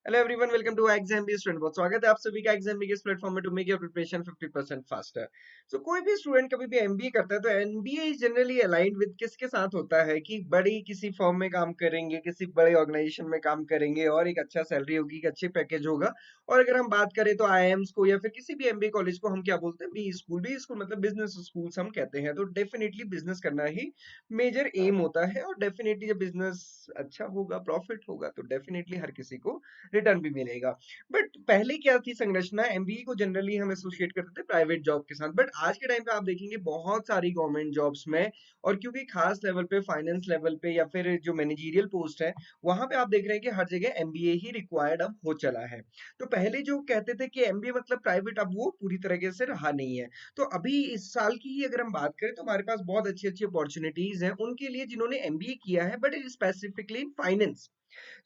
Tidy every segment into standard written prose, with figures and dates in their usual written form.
Hello everyone, welcome to exam B student. बहुत स्वागत है आप सभी का एग्जाम बी के इस प्लेटफॉर्म में to make your preparation 50% faster. So कोई भी स्टूडेंट कभी भी एमबीए करता है तो MBA is generally aligned with किसके साथ होता है कि बड़ी किसी फर्म में काम करेंगे, किसी बड़े ऑर्गेनाइजेशन में काम करेंगे और एक अच्छा सैलरी होगी, एक अच्छे पैकेज होगा। और अगर हम बात करें तो आईआईएम्स को या फिर किसी भी एमबीए कॉलेज को हम क्या बोलते हैं, बी स्कूल मतलब बिजनेस स्कूल्स हम कहते हैं। तो डेफिनेटली बिजनेस करना ही मेजर एम होता है और डेफिनेटली जब बिजनेस अच्छा होगा, प्रॉफिट होगा, तो डेफिनेटली हर किसी को रिटर्न भी मिलेगा। बट पहले क्या थी संरचना, एमबीए को जनरली हम एसोसिएट करते थे प्राइवेट जॉब के साथ। बट आज के टाइम पे आप देखेंगे बहुत सारी गवर्नमेंट जॉब्स में, और क्योंकि खास लेवल पे, फाइनेंस लेवल पे या फिर जो मैनेजरियल पोस्ट है, वहां पे आप देख रहे हैं कि हर जगह एमबीए ही रिक्वायर्ड अब हो चला है। तो पहले जो कहते थे कि एमबीए मतलब प्राइवेट, अब वो पूरी तरीके से रहा नहीं है। तो अभी इस साल की ही अगर हम बात करें तो हमारे पास बहुत अच्छी अच्छी अपॉर्चुनिटीज हैं उनके लिए जिन्होंने एमबीए किया है, बट स्पेसिफिकली इन फाइनेंस।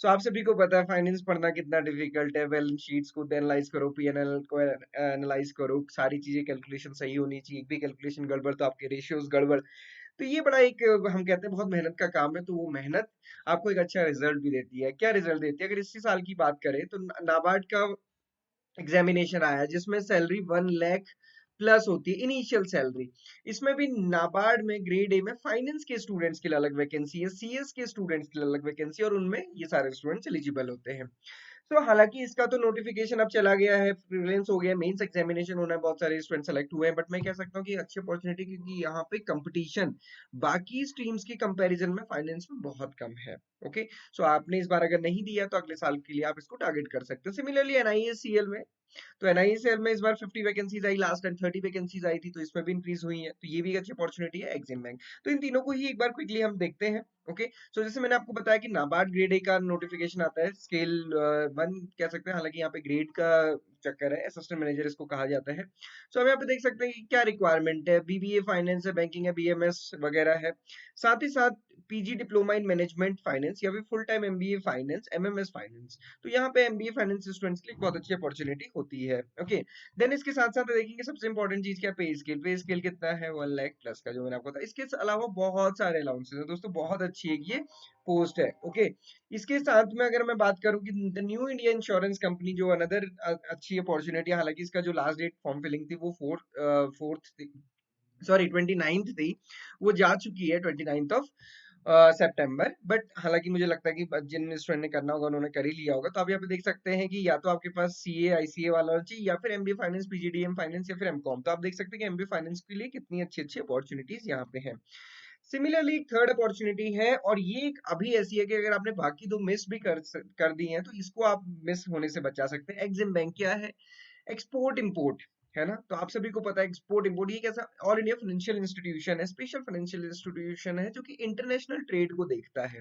सो आप सभी को पता है फाइनेंस पढ़ना कितना डिफिकल्ट है। बैलेंस शीट्स को एनालाइज करो, पीएनएल को एनालाइज करो, सारी चीजें कैलकुलेशन सही होनी चाहिए, एक भी कैलकुलेशन गड़बड़ तो आपके रेशियोज गड़बड़। तो ये बड़ा एक हम कहते हैं बहुत मेहनत का काम है। तो वो मेहनत आपको एक अच्छा रिजल्ट भी देती है। क्या रिजल्ट देती है? अगर इसी साल की बात करें तो नाबार्ड का एग्जामिनेशन आया जिसमें सैलरी 1 लाख प्लस होती है, इनिशियल सैलरी। इसमें भी नाबार्ड में ग्रेड ए में फाइनेंस के स्टूडेंट्स के लिए अलग वैकेंसी है, सीएस के स्टूडेंट्स के लिए अलग वैकेंसी, और उनमें ये सारे स्टूडेंट्स एलिजिबल होते हैं। तो हालांकि इसका तो नोटिफिकेशन अब चला गया है, प्रीलिम्स हो गया, मेंस एग्जामिनेशन होना है, बहुत सारे स्टूडेंट सेलेक्ट हुए हैं। बट मैं कह सकता हूँ कि अच्छी अपॉर्चुनिटी, क्योंकि यहाँ पे कंपटीशन बाकी स्ट्रीम्स की कंपैरिजन में फाइनेंस में बहुत कम है। ओके, सो आपने इस बार अगर नहीं दिया तो अगले साल के लिए आप इसको टारगेट कर सकते हो। सिमिलरली एनआईएससीएल में, तो एनआईएसएल में इस बार 50 वैकेंसीज आई, लास्ट टाइम 30 वैकेंसीज आई थी, तो इसमें भी इंक्रीज हुई है। तो ये भी एक अच्छी अपॉर्चुनिटी है। एग्जिम बैंक, तो इन तीनों को ही एक बार क्विकली हम देखते हैं। ओके, सो जैसे मैंने आपको बताया कि नाबार्ड ग्रेड ए का नोटिफिकेशन आता है, स्केल 1 कह सकते हैं, हालांकि यहाँ पे ग्रेड का चक्कर है, असिस्टेंट मैनेजर इसको कहा जाता है। सो हम यहाँ पे देख सकते हैं कि क्या रिक्वायरमेंट है। बीबीए फाइनेंस है, बैंकिंग है, बीएमएस वगैरह है। साथ ही साथ PG diploma in management finance या फिर full time MBA finance, MMS finance. तो यहाँ पे एमबीए फाइनेंस स्टूडेंट्स के लिए बहुत अच्छी अपॉर्चुनिटी होती है। ओके, देन इसके साथ साथ देखेंगे सबसे इंपॉर्टेंट चीज क्या, पे स्केल। पे स्केल कितना है? 1 लाख प्लस का, जो मैंने आपको बताया। इसके अलावा बहुत सारे अलाउंसेस हैं दोस्तों, बहुत अच्छी है ये पोस्ट है। ओके, इसके साथ में अगर मैं बात करूं कि the new India insurance company, जो अनदर अच्छी अपॉर्चुनिटी है, हालांकि इसका जो लास्ट डेट फॉर्म फिलिंग थी वो फोर्थ सॉरी 29th थी, वो जा चुकी है 29th सितंबर। बट हालांकि मुझे लगता है कि जिन स्टूडेंट ने करना होगा उन्होंने कर ही लिया होगा। तो आप यहाँ पे देख सकते हैं कि या तो आपके पास सीए आईसीए वाला होना चाहिए, या फिर एमबीए फाइनेंस, पीजीडीएम फाइनेंस, या फिर एमकॉम। तो आप देख सकते हैं कि एमबीए फाइनेंस के लिए कितनी अच्छी अच्छी अपॉर्चुनिटीज यहाँ पे हैं। सिमिलरली थर्ड अपॉर्चुनिटी है, और ये एक अभी ऐसी है कि अगर आपने बाकी दो मिस भी कर दी हैं तो इसको आप मिस होने से बचा सकते हैं। एग्जिम बैंक क्या है? एक्सपोर्ट इंपोर्ट, है ना? तो आप सभी को पता है एक्सपोर्ट इंपोर्ट ये कैसा ऑल इंडिया फाइनेंशियल इंस्टीट्यूशन है, स्पेशल फाइनेंशियल इंस्टीट्यूशन है, जो कि इंटरनेशनल ट्रेड को देखता है,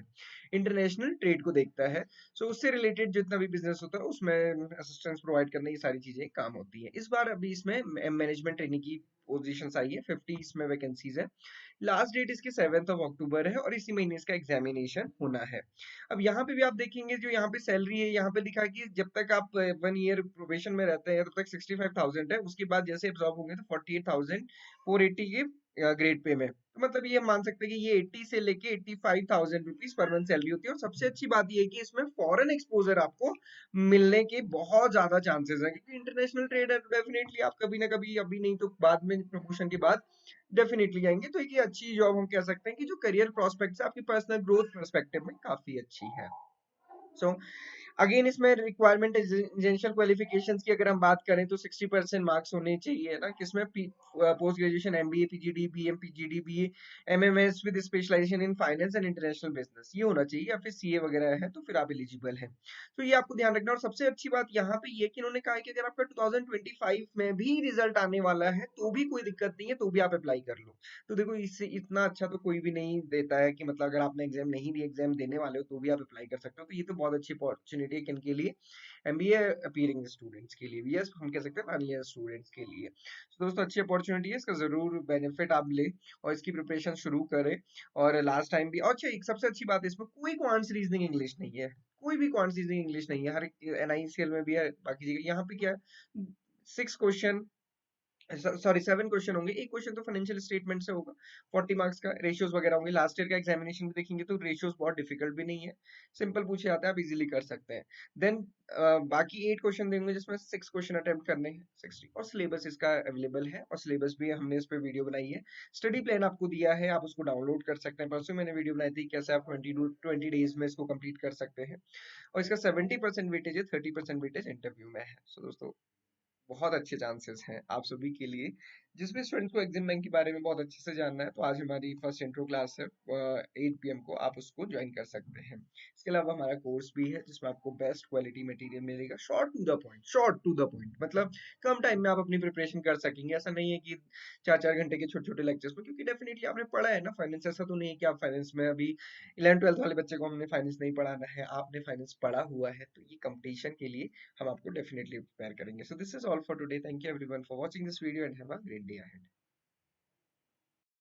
इंटरनेशनल ट्रेड को देखता है। सो उससे रिलेटेड जितना भी बिजनेस होता है उसमें असिस्टेंस प्रोवाइड करने, ये सारी चीजें काम होती है। इस बार अभी इसमें मैनेजमेंट ट्रेनिंग की पोजीशंस आई है, 50 इसमें वैकेंसीज है। लास्ट डेट इसकी 7 अक्टूबर है और इसी महीने इसका एग्जामिनेशन होना है। अब यहाँ पे भी आप देखेंगे, जो यहाँ पे सैलरी है, यहाँ पे लिखा है कि जब तक आप 1 ईयर प्रोबेशन में रहते हैं तब तक 65,000 है। उसके बाद जैसे एब्जॉर्ब होंगे तो 48,480 के ग्रेड पे में। तो मतलब ये हम मान सकते हैं कि ये 80 से लेके 85,000 रुपीज पर मंथ सैलरी होती है। और सबसे अच्छी बात ये है कि इसमें फॉरेन एक्सपोजर आपको मिलने के बहुत ज्यादा चांसेस है, क्योंकि इंटरनेशनल ट्रेड है, डेफिनेटली आप कभी ना कभी, अभी नहीं तो बाद में, प्रमोशन के बाद डेफिनेटली आएंगे। तो एक ये अच्छी जॉब हम कह सकते हैं कि जो करियर प्रोस्पेक्ट्स है आपकी पर्सनल ग्रोथ पर्सपेक्टिव में काफी अच्छी है। सो अगेन इसमें रिक्वायरमेंट एसेंशियल क्वालिफिकेशंस की अगर हम बात करें तो 60% मार्क्स होने चाहिए ना, किसमें post graduation MBA PGD BM PGD BA MMS with specialization in finance and international business, ये होना चाहिए, या फिर सीए वगैरह है तो फिर आप एलिजिबल हैं। तो ये आपको ध्यान रखना। और सबसे अच्छी बात यहाँ पे ये कि इन्होंने कहा है कि अगर आपका 2025 में भी रिजल्ट आने वाला है तो भी कोई दिक्कत नहीं है, तो भी आप अप्लाई कर लो। तो देखो, इससे इतना अच्छा तो कोई भी नहीं देता है कि मतलब अगर आपने एग्जाम नहीं दी, एग्जाम देने वाले हो, तो भी आप अप्लाई कर सकते हो। तो ये तो बहुत अच्छी अपॉर्चुनिटी है किनके लिए? एमबीए अपीयरिंग स्टूडेंट्स के लिए, यस हम कह सकते हैं फाइनल ईयर स्टूडेंट्स के लिए। तो दोस्तों अच्छी अपॉर्चुनिटी है, इसका जरूर बेनिफिट आप ले और इसकी प्रिपरेशन शुरू करें। और लास्ट टाइम भी, और अच्छा एक सबसे अच्छी बात है, इसमें कोई क्वांट्स रीजनिंग इंग्लिश नहीं है, कोई भी क्वांट्स रीजनिंग इंग्लिश नहीं है। हर एनआईसीएल में भी है, बाकी जगह। यहाँ पे क्या है, 6 क्वेश्चन, सॉरी 7 क्वेश्चन होंगे। एक क्वेश्चन तो फाइनेंशियल स्टेटमेंट से होगा, 40 मार्क्स का। रेशियोज वगैरह होंगे। लास्ट ईयर का एग्जामिनेशन भी देखेंगे तो रेशियोज बहुत डिफिकल्ट भी नहीं है, सिंपल पूछे जाते हैं, आप इजीली कर सकते हैं। देन बाकी 8 क्वेश्चन देंगे जिसमें 6 क्वेश्चन अटेम्प्ट करने हैं 60, और सिलेबस इसका अवेलेबल है, और सिलेबस भी हमने इस पे वीडियो बनाई है। स्टडी प्लान आपको दिया है, आप उसको डाउनलोड कर सकते हैं। परसों मैंने वीडियो बनाई थी कैसे आप 20 डेज में इसको कंप्लीट कर सकते हैं, और इसका 70% वेटेज है, 30% वेटेज इंटरव्यू में है। सो दोस्तों, बहुत अच्छे चांसेस हैं आप सभी के लिए। जिस भी स्टूडेंट को एग्जाम बैंक के बारे में बहुत अच्छे से जानना है, तो आज हमारी फर्स्ट इंट्रो क्लास है 8 पीएम को, आप उसको ज्वाइन कर सकते हैं। इसके अलावा हमारा कोर्स भी है जिसमें आपको बेस्ट क्वालिटी मटेरियल मिलेगा, short to the point, short to the point, मतलब कम टाइम में आप अपनी प्रिपरेशन कर सकेंगे। ऐसा नहीं है कि 4-4 घंटे के छोटे छोटे लेक्चर्स में, क्योंकि डेफिनेटली आपने पढ़ा है ना फाइनेंस। ऐसा तो नहीं है कि आप फाइनेंस में अभी 11th 12th वाले बच्चे को हमने फाइनेंस नहीं पढ़ाना है, आपने फाइनेंस पढ़ा हुआ है, तो ये कंपटीशन के लिए हम आपको डेफिनेटली प्रिपेयर करेंगे। So this is all for today. Thank you everyone for watching this video and have a great day ahead.